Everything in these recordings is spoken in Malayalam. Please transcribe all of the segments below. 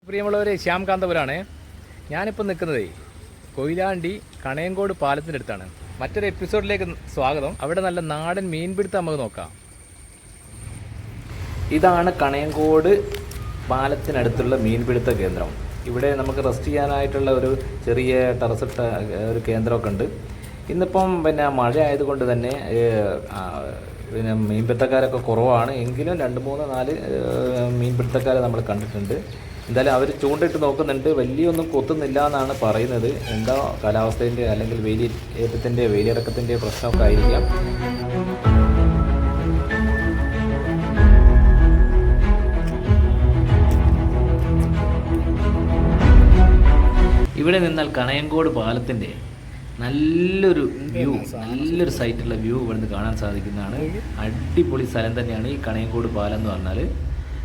പ്രിയമുള്ളവരെ, ശ്യാംകാന്തപുരാണ്. ഞാനിപ്പോൾ നിൽക്കുന്നത് കൊയിലാണ്ടി കണയങ്കോട് പാലത്തിൻ്റെ അടുത്താണ്. മറ്റൊരു എപ്പിസോഡിലേക്ക് സ്വാഗതം. അവിടെ നല്ല നാടൻ മീൻപിടുത്തം നമുക്ക് നോക്കാം. ഇതാണ് കണയങ്കോട് പാലത്തിനടുത്തുള്ള മീൻപിടുത്ത കേന്ദ്രം. ഇവിടെ നമുക്ക് റെസ്റ്റ് ചെയ്യാനായിട്ടുള്ള ഒരു ചെറിയ ടെറസിട്ട ഒരു കേന്ദ്രമൊക്കെ ഉണ്ട്. ഇന്നിപ്പം മഴ ആയതുകൊണ്ട് തന്നെ മീൻപിടുത്തക്കാരൊക്കെ കുറവാണ്. എങ്കിലും 2, 3, 4 മീൻപിടുത്തക്കാരെ നമ്മൾ കണ്ടിട്ടുണ്ട്. എന്തായാലും അവർ ചൂണ്ടിട്ട് നോക്കുന്നുണ്ട്. വലിയൊന്നും കൊത്തുന്നില്ല എന്നാണ് പറയുന്നത്. എന്താ കാലാവസ്ഥേൻ്റെ അല്ലെങ്കിൽ വേലിയിറക്കത്തിൻ്റെ പ്രശ്നമൊക്കെ ആയിരിക്കാം. ഇവിടെ നിന്നാൽ കണയങ്കോട് പാലത്തിൻ്റെ നല്ലൊരു സൈറ്റുള്ള വ്യൂ ഇവിടുന്ന് കാണാൻ സാധിക്കുന്നതാണ്. അടിപൊളി സ്ഥലം തന്നെയാണ് ഈ കണയങ്കോട് പാലം എന്ന് പറഞ്ഞാൽ.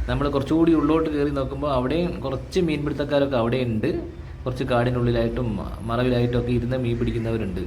നമ്മൾ കുറച്ചുകൂടി ഉള്ളോട്ട് കയറി നോക്കുമ്പോൾ അവിടെയും കുറച്ച് മീൻപിടുത്തക്കാരൊക്കെ അവിടെ ഉണ്ട്. കുറച്ച് കാടിനുള്ളിലായിട്ടും മറവിലായിട്ടും ഒക്കെ ഇരുന്ന് മീൻ പിടിക്കുന്നവരുണ്ട്.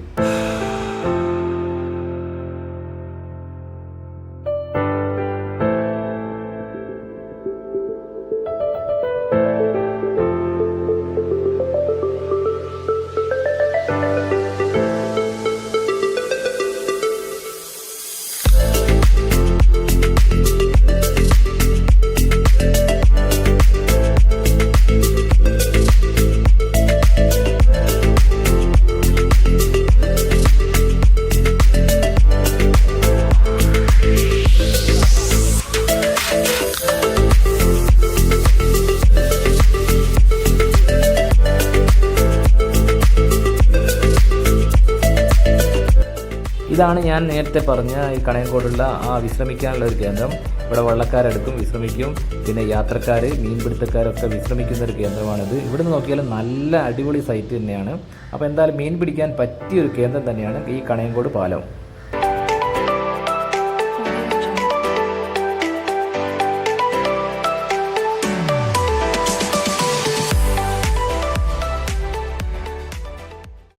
ഇതാണ് ഞാൻ നേരത്തെ പറഞ്ഞ ഈ കണയങ്കോടുള്ള വിശ്രമിക്കാനുള്ള ഒരു കേന്ദ്രം. ഇവിടെ വള്ളക്കാരെടുക്കും, വിശ്രമിക്കും. പിന്നെ യാത്രക്കാർ, മീൻപിടുത്തക്കാരൊക്കെ വിശ്രമിക്കുന്ന ഒരു കേന്ദ്രമാണിത്. ഇവിടുന്ന് നോക്കിയാൽ നല്ല അടിപൊളി സൈറ്റ് തന്നെയാണ്. അപ്പോൾ എന്തായാലും മീൻ പിടിക്കാൻ പറ്റിയൊരു കേന്ദ്രം തന്നെയാണ് ഈ കണയങ്കോട് പാലം.